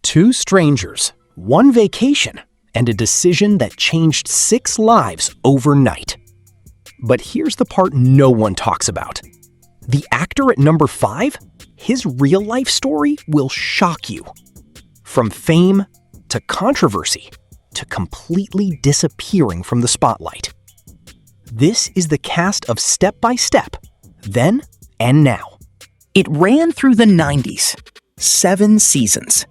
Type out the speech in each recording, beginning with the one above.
Two strangers, one vacation, and a decision that changed 6 lives overnight. But here's the part no one talks about. The actor at number 5, his real-life story will shock you. From fame to controversy to completely disappearing from the spotlight. This is the cast of Step by Step, then and now. It ran through the 90s, 7 seasons.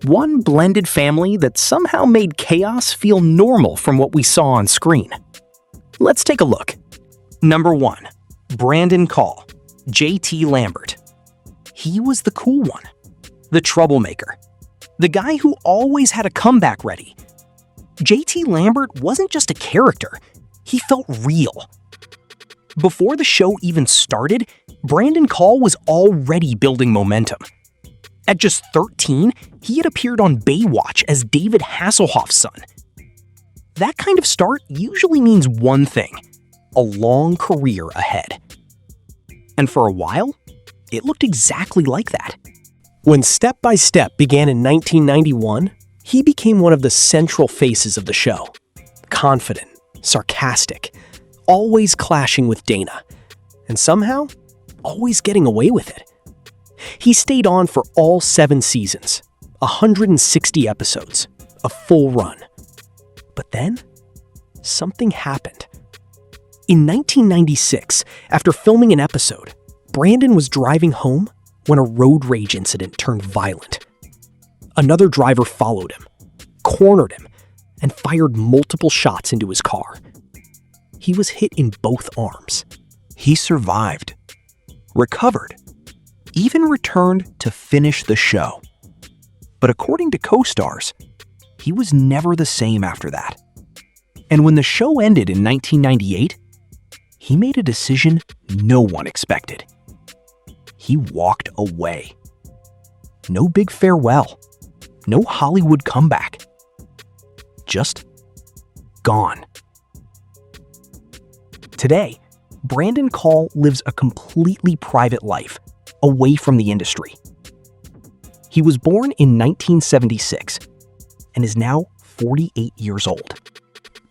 One blended family that somehow made chaos feel normal from what we saw on screen. Let's take a look. Number 1, Brandon Call, JT Lambert. He was the cool one, the troublemaker, the guy who always had a comeback ready. JT Lambert wasn't just a character, he felt real. Before the show even started, Brandon Call was already building momentum. At just 13, he had appeared on Baywatch as David Hasselhoff's son. That kind of start usually means one thing: a long career ahead. And for a while, it looked exactly like that. When Step by Step began in 1991, he became one of the central faces of the show. Confident, sarcastic, always clashing with Dana, and somehow, always getting away with it. He stayed on for all 7 seasons, 160 episodes, a full run. But then, something happened. In 1996, after filming an episode, Brandon was driving home when a road rage incident turned violent. Another driver followed him, cornered him, and fired multiple shots into his car. He was hit in both arms. He survived, recovered, even returned to finish the show. But according to co-stars, he was never the same after that. And when the show ended in 1998, he made a decision no one expected. He walked away. No big farewell. No Hollywood comeback. Just gone. Today, Brandon Call lives a completely private life, away from the industry. He was born in 1976 and is now 48 years old.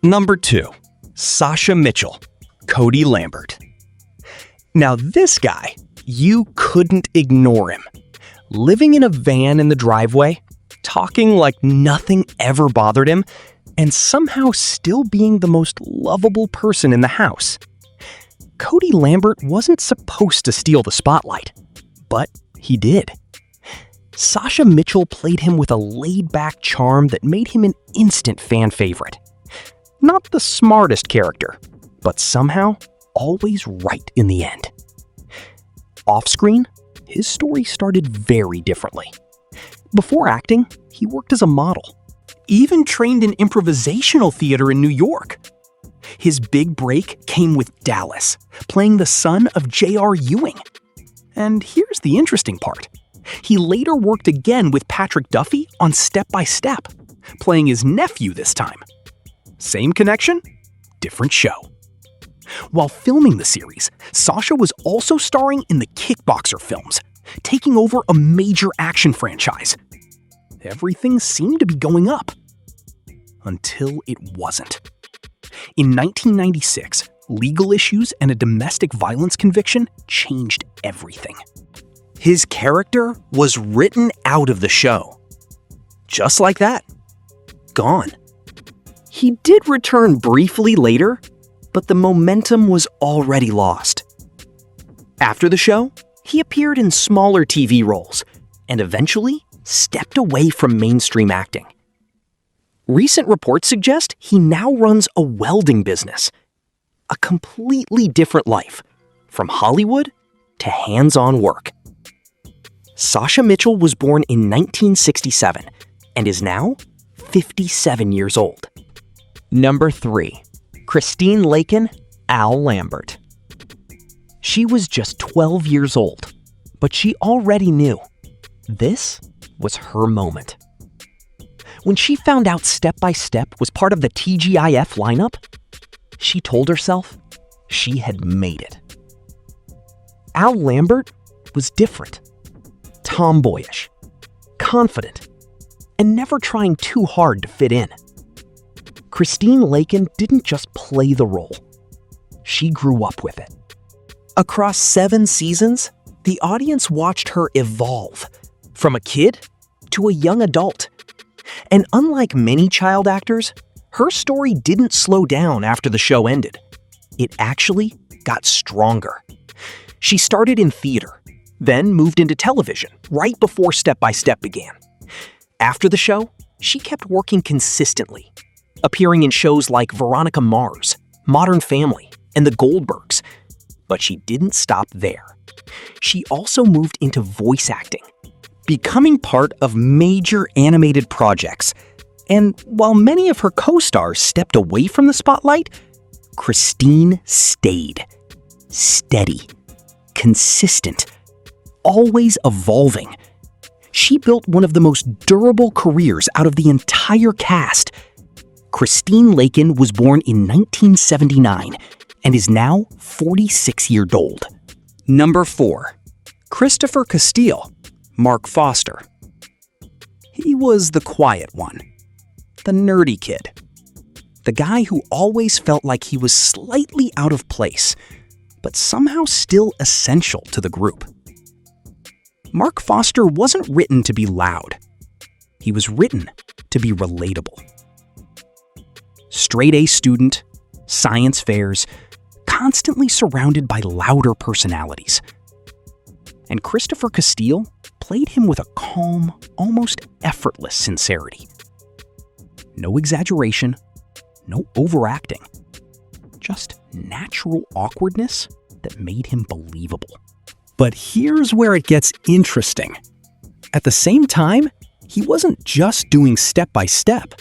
Number 2, Sasha Mitchell, Cody Lambert. Now this guy, you couldn't ignore him. Living in a van in the driveway, talking like nothing ever bothered him, and somehow still being the most lovable person in the house. Cody Lambert wasn't supposed to steal the spotlight, but he did. Sasha Mitchell played him with a laid-back charm that made him an instant fan favorite. Not the smartest character, but somehow always right in the end. Off-screen, his story started very differently. Before acting, he worked as a model, even trained in improvisational theater in New York. His big break came with Dallas, playing the son of J.R. Ewing. And here's the interesting part. He later worked again with Patrick Duffy on Step by Step, playing his nephew this time. Same connection, different show. While filming the series, Sasha was also starring in the Kickboxer films, taking over a major action franchise. Everything seemed to be going up. Until it wasn't. In 1996, legal issues and a domestic violence conviction changed everything. His character was written out of the show. Just like that. Gone. He did return briefly later, but the momentum was already lost. After the show, he appeared in smaller TV roles and eventually stepped away from mainstream acting. Recent reports suggest he now runs a welding business. A completely different life, from Hollywood to hands-on work. Sasha Mitchell was born in 1967 and is now 57 years old. Number 3, Christine Leaken, Al Lambert. She was just 12 years old, but she already knew this was her moment. When she found out Step by Step was part of the TGIF lineup, she told herself she had made it. Al Lambert was different, tomboyish, confident, and never trying too hard to fit in. Christine Leaken didn't just play the role. She grew up with it. Across 7 seasons, the audience watched her evolve from a kid to a young adult. And unlike many child actors, her story didn't slow down after the show ended. It actually got stronger. She started in theater, then moved into television right before Step by Step began. After the show, she kept working consistently, appearing in shows like Veronica Mars, Modern Family, and The Goldbergs. But she didn't stop there. She also moved into voice acting, becoming part of major animated projects. And while many of her co-stars stepped away from the spotlight, Christine stayed. Steady, consistent, always evolving. She built one of the most durable careers out of the entire cast. Christine Leaken was born in 1979 and is now 46 years old. Number 4. Christopher Castile, Mark Foster. He was the quiet one, the nerdy kid, the guy who always felt like he was slightly out of place, but somehow still essential to the group. Mark Foster wasn't written to be loud. He was written to be relatable. Straight-A student, science fairs, constantly surrounded by louder personalities. And Christopher Castile played him with a calm, almost effortless sincerity. No exaggeration, no overacting, just natural awkwardness that made him believable. But here's where it gets interesting. At the same time, he wasn't just doing Step by Step.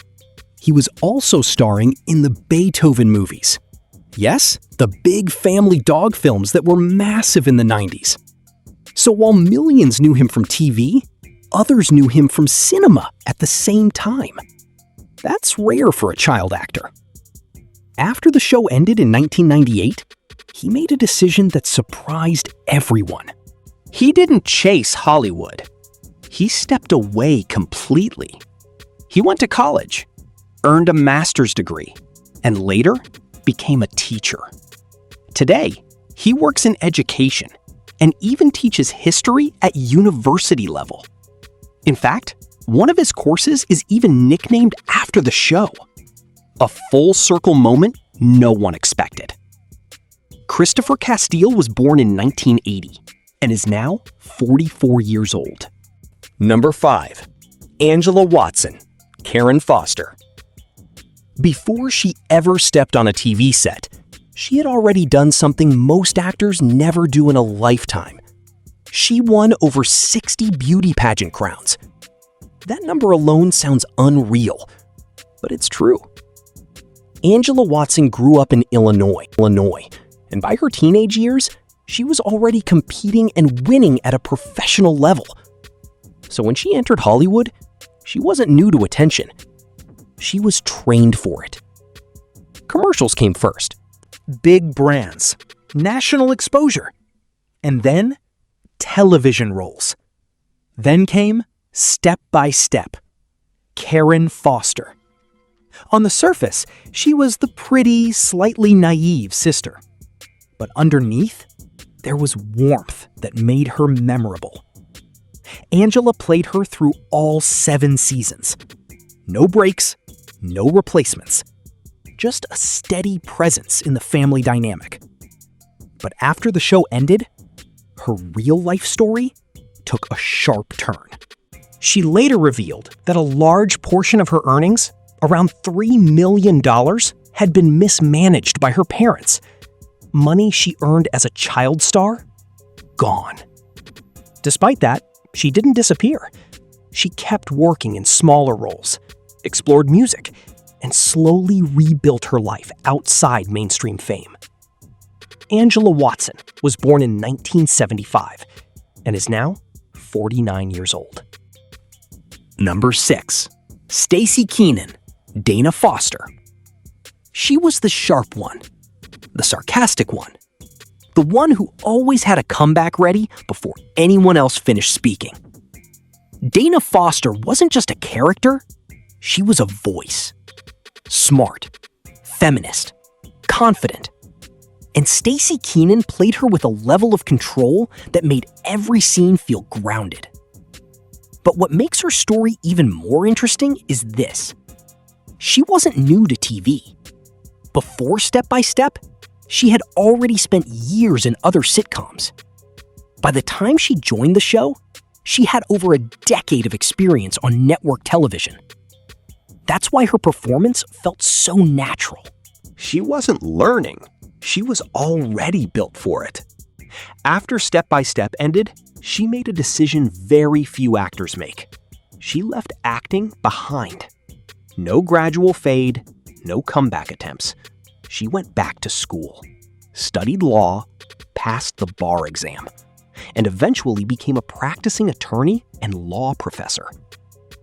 He was also starring in the Beethoven movies. Yes, the big family dog films that were massive in the 90s. So while millions knew him from TV, others knew him from cinema at the same time. That's rare for a child actor. After the show ended in 1998, he made a decision that surprised everyone. He didn't chase Hollywood. He stepped away completely. He went to college, earned a master's degree, and later became a teacher. Today, he works in education and even teaches history at university level. In fact, one of his courses is even nicknamed after the show. A full circle moment no one expected. Christopher Castile was born in 1980 and is now 44 years old. Number 5. Angela Watson, Karen Foster. Before she ever stepped on a TV set, she had already done something most actors never do in a lifetime. She won over 60 beauty pageant crowns. That number alone sounds unreal, but it's true. Angela Watson grew up in Illinois, and by her teenage years, she was already competing and winning at a professional level. So when she entered Hollywood, she wasn't new to attention. She was trained for it. Commercials came first. Big brands, national exposure, and then television roles. Then came Step by Step, Karen Foster. On the surface, she was the pretty, slightly naive sister. But underneath, there was warmth that made her memorable. Angela played her through all 7 seasons. No breaks, no replacements. Just a steady presence in the family dynamic. But after the show ended, her real-life story took a sharp turn. She later revealed that a large portion of her earnings, around $3 million, had been mismanaged by her parents. Money she earned as a child star? Gone. Despite that, she didn't disappear. She kept working in smaller roles, explored music, and slowly rebuilt her life outside mainstream fame. Angela Watson was born in 1975 and is now 49 years old. Number 6. Stacy Keenan, Dana Foster. She was the sharp one, the sarcastic one, the one who always had a comeback ready before anyone else finished speaking. Dana Foster wasn't just a character, she was a voice. Smart, feminist, confident. And Stacy Keenan played her with a level of control that made every scene feel grounded. But what makes her story even more interesting is this. She wasn't new to TV. Before Step by Step, she had already spent years in other sitcoms. By the time she joined the show, she had over a decade of experience on network television. That's why her performance felt so natural. She wasn't learning. She was already built for it. After Step by Step ended, she made a decision very few actors make. She left acting behind. No gradual fade, no comeback attempts. She went back to school, studied law, passed the bar exam, and eventually became a practicing attorney and law professor.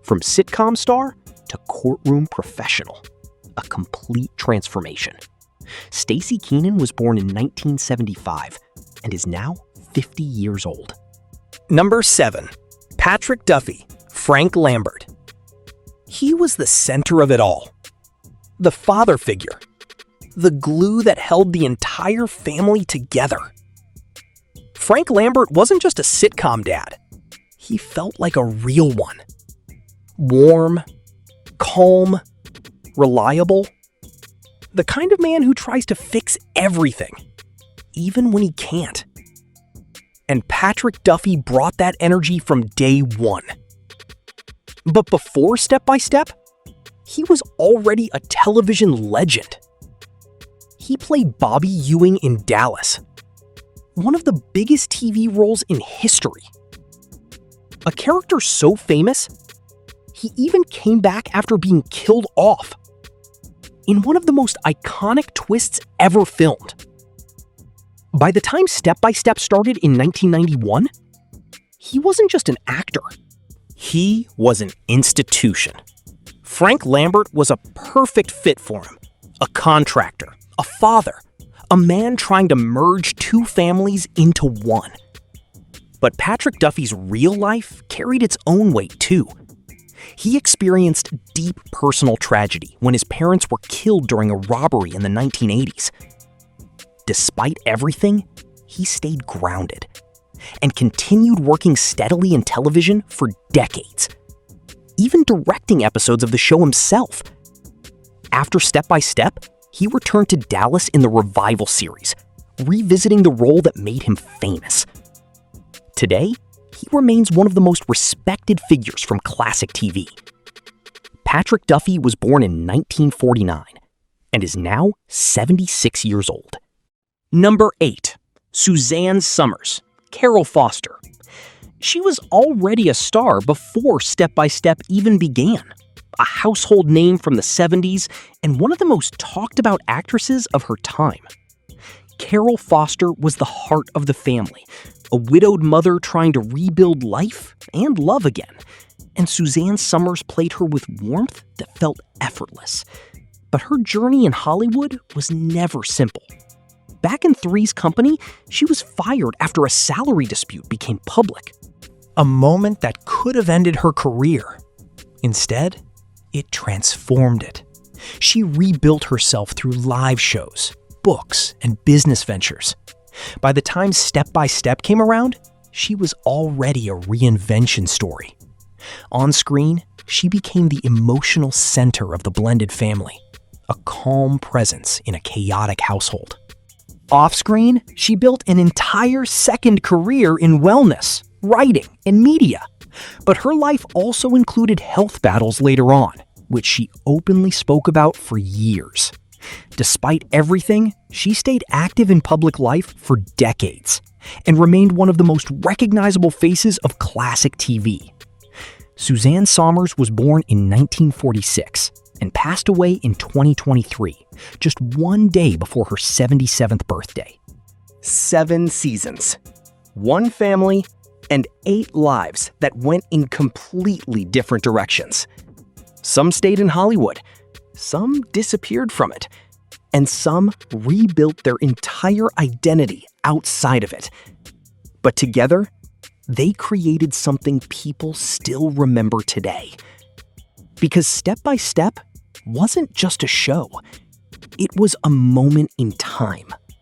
From sitcom star to courtroom professional, a complete transformation. Stacy Keenan was born in 1975 and is now 50 years old. Number 7. Patrick Duffy, Frank Lambert. He was the center of it all. The father figure. The glue that held the entire family together. Frank Lambert wasn't just a sitcom dad. He felt like a real one. Warm, calm, reliable. The kind of man who tries to fix everything, even when he can't. And Patrick Duffy brought that energy from day one. But before Step by Step, he was already a television legend. He played Bobby Ewing in Dallas, one of the biggest TV roles in history. A character so famous, he even came back after being killed off in one of the most iconic twists ever filmed. By the time Step by Step started in 1991, he wasn't just an actor. He was an institution. Frank Lambert was a perfect fit for him. A contractor, a father, a man trying to merge two families into one. But Patrick Duffy's real life carried its own weight too. He experienced deep personal tragedy when his parents were killed during a robbery in the 1980s. Despite everything, he stayed grounded and continued working steadily in television for decades, even directing episodes of the show himself. After Step by Step, he returned to Dallas in the Revival series, revisiting the role that made him famous. Today, he remains one of the most respected figures from classic TV. Patrick Duffy was born in 1949 and is now 76 years old. Number 8. Suzanne Summers, Carol Foster. She was already a star before Step by Step even began. A household name from the 70s and one of the most talked about actresses of her time. Carol Foster was the heart of the family, a widowed mother trying to rebuild life and love again. And Suzanne Summers played her with warmth that felt effortless. But her journey in Hollywood was never simple. Back in Three's Company, she was fired after a salary dispute became public. A moment that could have ended her career. Instead, it transformed it. She rebuilt herself through live shows, books, and business ventures. By the time Step by Step came around, she was already a reinvention story. On screen, she became the emotional center of the blended family, a calm presence in a chaotic household. Off-screen, she built an entire second career in wellness, writing, and media. But her life also included health battles later on, which she openly spoke about for years. Despite everything, she stayed active in public life for decades and remained one of the most recognizable faces of classic TV. Suzanne Summers was born in 1946 and passed away in 2023, just one day before her 77th birthday. 7 seasons, 1 family, and 8 lives that went in completely different directions. Some stayed in Hollywood, some disappeared from it, and some rebuilt their entire identity outside of it. But together, they created something people still remember today. Because Step by Step wasn't just a show. It was a moment in time.